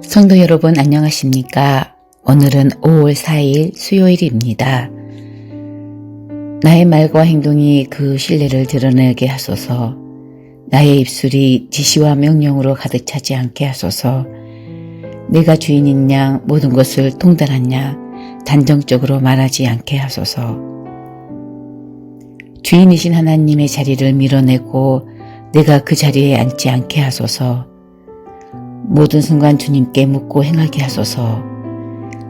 성도 여러분 안녕하십니까? 오늘은 5월 4일 수요일입니다. 나의 말과 행동이 그 신뢰를 드러내게 하소서. 나의 입술이 지시와 명령으로 가득 차지 않게 하소서. 내가 주인인 양 모든 것을 통달한 양 단정적으로 말하지 않게 하소서. 주인이신 하나님의 자리를 밀어내고 내가 그 자리에 앉지 않게 하소서. 모든 순간 주님께 묻고 행하게 하소서.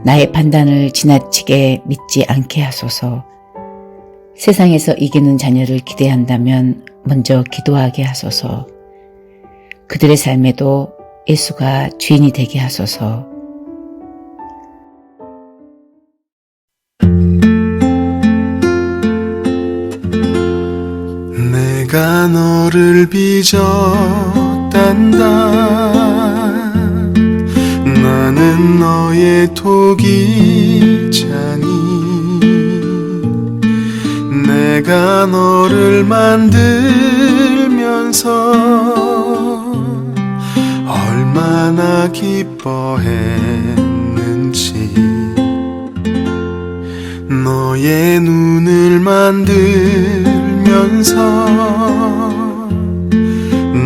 나의 판단을 지나치게 믿지 않게 하소서. 세상에서 이기는 자녀를 기대한다면 먼저 기도하게 하소서. 그들의 삶에도 예수가 주인이 되게 하소서. 내가 너를 빚었단다. 나는 너의 토기자니 내가 너를 만들면서 얼마나 기뻐했는지 너의 눈을 만들면서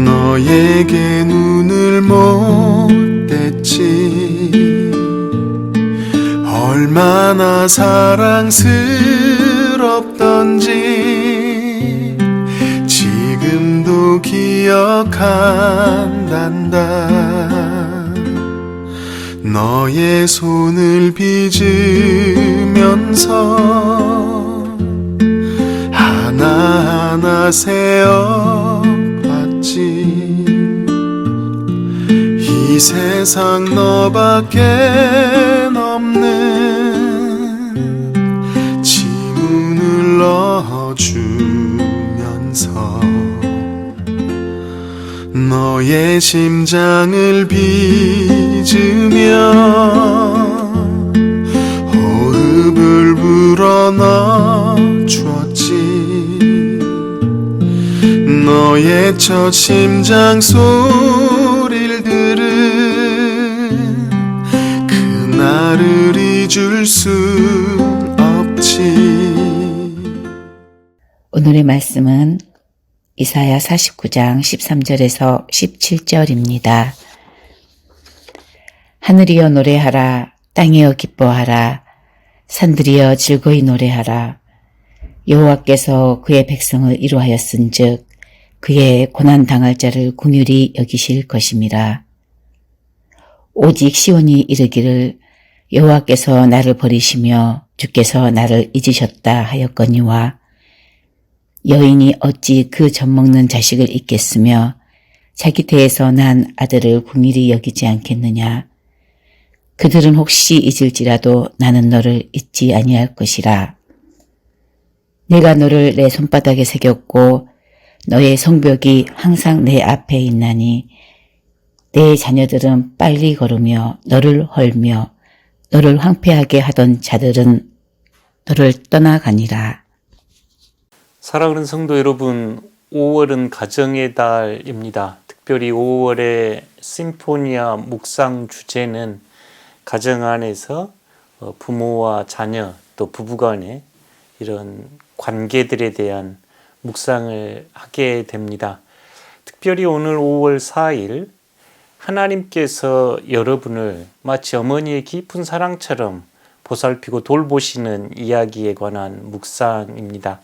너에게 눈을 못 댔지 얼마나 사랑스럽던지 지금도 기억한단다. 너의 손을 빚으면서 하나하나 세어봤지. 이 세상 너밖에 없는 지문을 넣어주면서 너의 심장을 빚으며 호흡을 불어넣어주었지. 너의 첫 심장 소리를 들은 그날을 잊을 순 없지. 오늘의 말씀은 이사야 49장 13절에서 17절입니다. 하늘이여 노래하라. 땅이여 기뻐하라. 산들이여 즐거이 노래하라. 여호와께서 그의 백성을 이루하였은즉 그의 고난당할 자를 긍휼히 여기실 것임이라. 오직 시온이 이르기를 여호와께서 나를 버리시며 주께서 나를 잊으셨다 하였거니와 여인이 어찌 그 젖먹는 자식을 잊겠으며 자기 태에서 난 아들을 긍휼히 여기지 않겠느냐. 그들은 혹시 잊을지라도 나는 너를 잊지 아니할 것이라. 내가 너를 내 손바닥에 새겼고 너의 성벽이 항상 내 앞에 있나니 내 자녀들은 빨리 걸으며 너를 헐며 너를 황폐하게 하던 자들은 너를 떠나가니라. 사랑하는 성도 여러분, 5월은 가정의 달입니다. 특별히 5월의 심포니아 묵상 주제는 가정 안에서 부모와 자녀 또 부부간의 이런 관계들에 대한 묵상을 하게 됩니다. 특별히 오늘 5월 4일 하나님께서 여러분을 마치 어머니의 깊은 사랑처럼 보살피고 돌보시는 이야기에 관한 묵상입니다.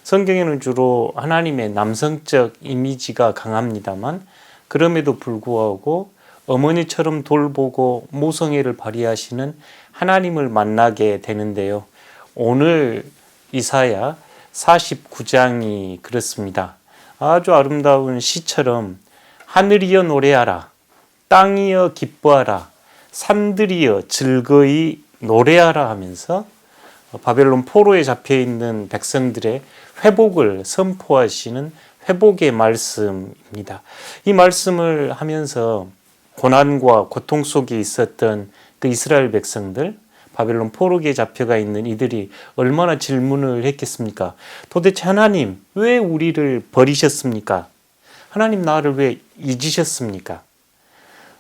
성경에는 주로 하나님의 남성적 이미지가 강합니다만 그럼에도 불구하고 어머니처럼 돌보고 모성애를 발휘하시는 하나님을 만나게 되는데요. 오늘 이사야 49장이 그렇습니다. 아주 아름다운 시처럼 하늘이여 노래하라. 땅이여 기뻐하라. 산들이여 즐거이 노래하라 하면서 바벨론 포로에 잡혀있는 백성들의 회복을 선포하시는 회복의 말씀입니다. 이 말씀을 하면서 고난과 고통 속에 있었던 그 이스라엘 백성들, 바벨론 포로기에 잡혀가 있는 이들이 얼마나 질문을 했겠습니까? 도대체 하나님, 왜 우리를 버리셨습니까? 하나님 나를 왜 잊으셨습니까?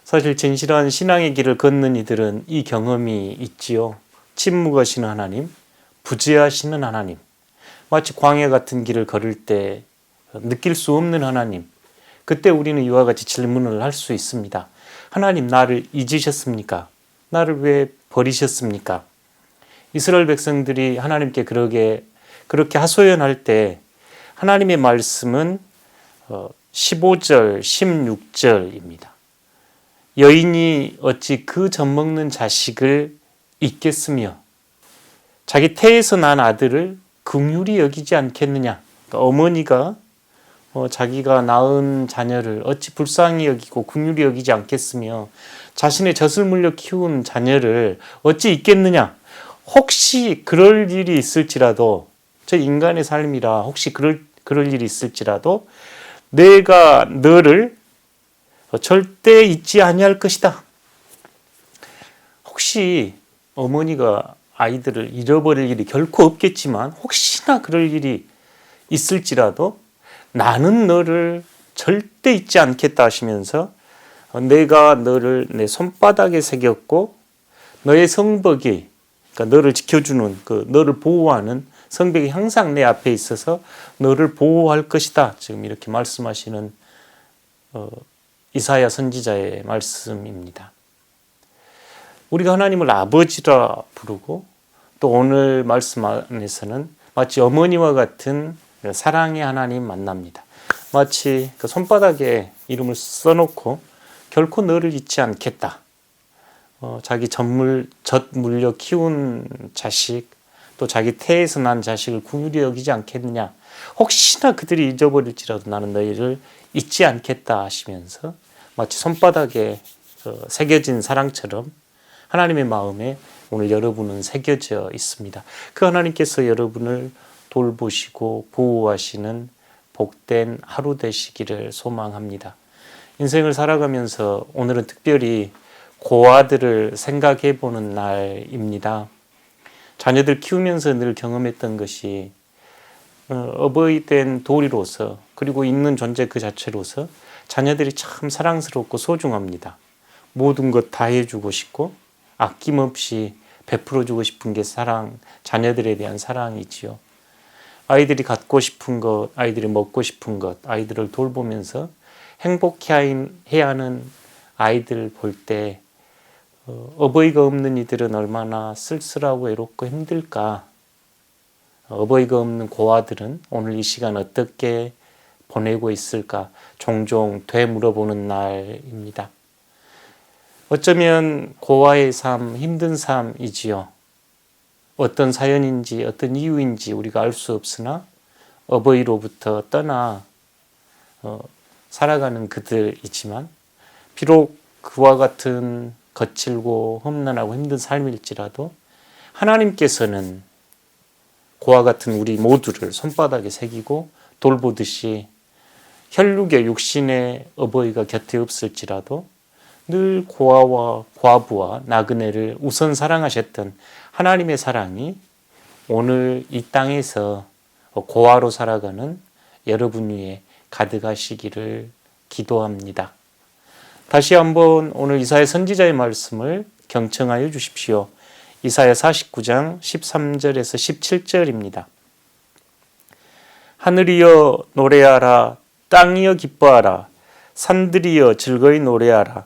사실 진실한 신앙의 길을 걷는 이들은 이 경험이 있지요. 침묵하시는 하나님, 부재하시는 하나님, 마치 광야 같은 길을 걸을 때 느낄 수 없는 하나님. 그때 우리는 이와 같이 질문을 할 수 있습니다. 하나님, 나를 잊으셨습니까? 나를 왜 버리셨습니까? 이스라엘 백성들이 하나님께 그렇게 하소연할 때 하나님의 말씀은 15절, 16절입니다. 여인이 어찌 그 젖먹는 자식을 잊겠으며 자기 태에서 난 아들을 긍휼히 여기지 않겠느냐. 그러니까 어머니가 자기가 낳은 자녀를 어찌 불쌍히 여기고 긍휼히 여기지 않겠으며 자신의 젖을 물려 키운 자녀를 어찌 잊겠느냐. 혹시 그럴 일이 있을지라도, 저 인간의 삶이라 혹시 그럴 일이 있을지라도 내가 너를 절대 잊지 아니할 것이다. 혹시 어머니가 아이들을 잃어버릴 일이 결코 없겠지만 혹시나 그럴 일이 있을지라도 나는 너를 절대 잊지 않겠다 하시면서 내가 너를 내 손바닥에 새겼고 너의 성벽이, 그러니까 너를 지켜주는 너를 보호하는 성벽이 항상 내 앞에 있어서 너를 보호할 것이다. 지금 이렇게 말씀하시는 이사야 선지자의 말씀입니다. 우리가 하나님을 아버지라 부르고 또 오늘 말씀 안에서는 마치 어머니와 같은 사랑의 하나님 만납니다. 마치 그 손바닥에 이름을 써놓고 결코 너를 잊지 않겠다. 자기 젖 물려 키운 자식, 또 자기 태에서 난 자식을 긍휼히 여기지 않겠느냐. 혹시나 그들이 잊어버릴지라도 나는 너희를 잊지 않겠다 하시면서 마치 손바닥에 새겨진 사랑처럼 하나님의 마음에 오늘 여러분은 새겨져 있습니다. 그 하나님께서 여러분을 돌보시고 보호하시는 복된 하루 되시기를 소망합니다. 인생을 살아가면서 오늘은 특별히 고아들을 생각해 보는 날입니다. 자녀들 키우면서 늘 경험했던 것이 어버이된 도리로서 그리고 있는 존재 그 자체로서 자녀들이 참 사랑스럽고 소중합니다. 모든 것 다 해주고 싶고 아낌없이 베풀어주고 싶은 게 자녀들에 대한 사랑이지요. 아이들이 갖고 싶은 것, 아이들이 먹고 싶은 것, 아이들을 돌보면서 행복해야 하는 아이들 볼 때 어버이가 없는 이들은 얼마나 쓸쓸하고 외롭고 힘들까. 어버이가 없는 고아들은 오늘 이 시간 어떻게 보내고 있을까 종종 되물어보는 날입니다. 어쩌면 고아의 삶, 힘든 삶이지요. 어떤 사연인지 어떤 이유인지 우리가 알 수 없으나 어버이로부터 떠나 살아가는 그들이지만 비록 그와 같은 거칠고 험난하고 힘든 삶일지라도 하나님께서는 그와 같은 우리 모두를 손바닥에 새기고 돌보듯이 혈육의 육신의 어버이가 곁에 없을지라도 늘 고아와 과부와 나그네를 우선 사랑하셨던 하나님의 사랑이 오늘 이 땅에서 고아로 살아가는 여러분 위에 가득하시기를 기도합니다. 다시 한번 오늘 이사야 선지자의 말씀을 경청하여 주십시오. 이사야 49장 13절에서 17절입니다. 하늘이여 노래하라, 땅이여 기뻐하라, 산들이여 즐거이 노래하라.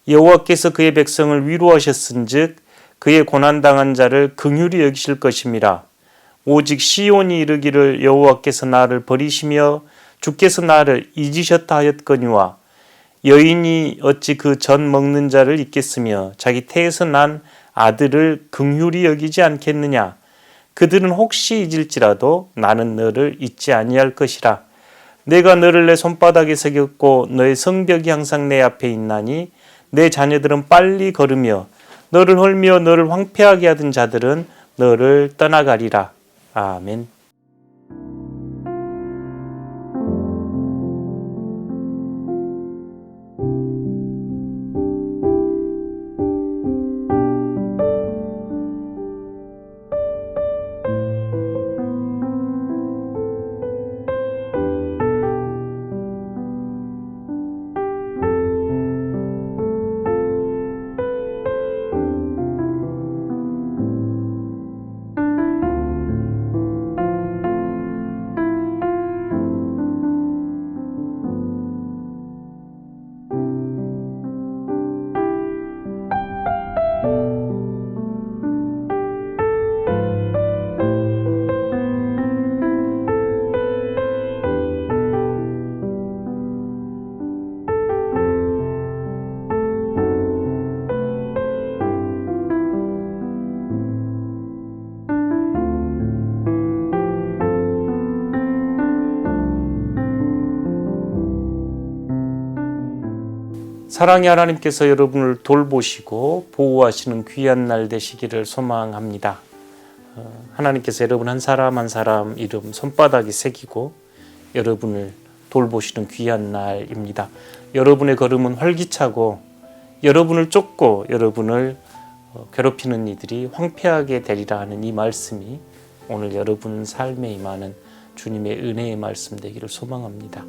여호와께서 그의 백성을 위로하셨은즉 그의 고난당한 자를 긍휼히 여기실 것임이라. 오직 시온이 이르기를 여호와께서 나를 버리시며 주께서 나를 잊으셨다 하였거니와 여인이 어찌 그 젖 먹는 자를 잊겠으며 자기 태에서 난 아들을 긍휼히 여기지 않겠느냐. 그들은 혹시 잊을지라도 나는 너를 잊지 아니할 것이라. 내가 너를 내 손바닥에 새겼고 너의 성벽이 항상 내 앞에 있나니 내 자녀들은 빨리 걸으며 너를 헐며 너를 황폐하게 하던 자들은 너를 떠나가리라. 아멘. 사랑의 하나님께서 여러분을 돌보시고 보호하시는 귀한 날 되시기를 소망합니다. 하나님께서 여러분 한 사람 한 사람 이름 손바닥에 새기고 여러분을 돌보시는 귀한 날입니다. 여러분의 걸음은 활기차고 여러분을 쫓고 여러분을 괴롭히는 이들이 황폐하게 되리라 하는 이 말씀이 오늘 여러분 삶에 임하는 주님의 은혜의 말씀 되기를 소망합니다.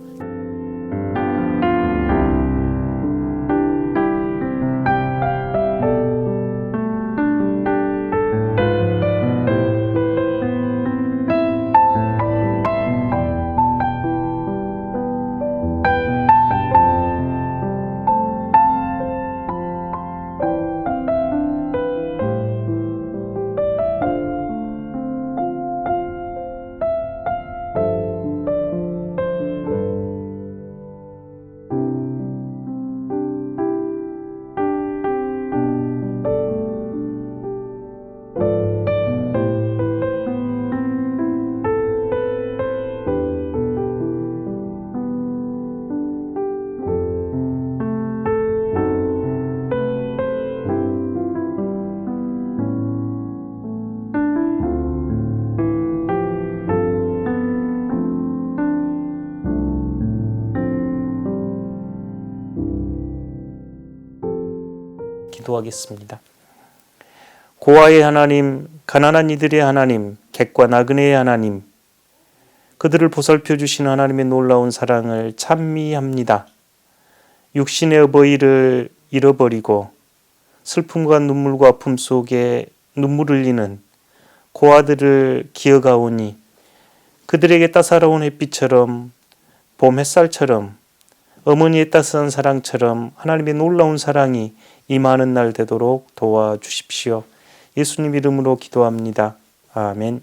기도하겠습니다. 고아의 하나님, 가난한 이들의 하나님, 객과 나그네의 하나님, 그들을 보살펴 주신 하나님의 놀라운 사랑을 찬미합니다. 육신의 어버이를 잃어버리고 슬픔과 눈물과 아픔 속에 눈물 흘리는 고아들을 기어가오니 그들에게 따사로운 햇빛처럼 봄 햇살처럼 어머니의 따스한 사랑처럼 하나님의 놀라운 사랑이 임하는 날 되도록 도와주십시오. 예수님 이름으로 기도합니다. 아멘.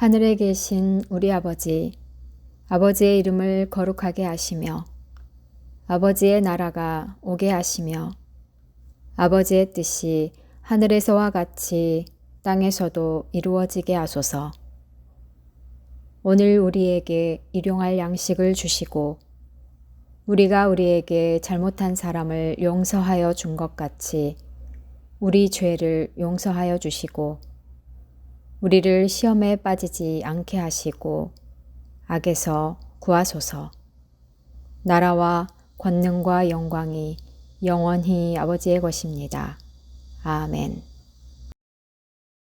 하늘에 계신 우리 아버지, 아버지의 이름을 거룩하게 하시며 아버지의 나라가 오게 하시며 아버지의 뜻이 하늘에서와 같이 땅에서도 이루어지게 하소서. 오늘 우리에게 일용할 양식을 주시고 우리가 우리에게 잘못한 사람을 용서하여 준 것 같이 우리 죄를 용서하여 주시고 우리를 시험에 빠지지 않게 하시고 악에서 구하소서. 나라와 권능과 영광이 영원히 아버지의 것입니다. 아멘.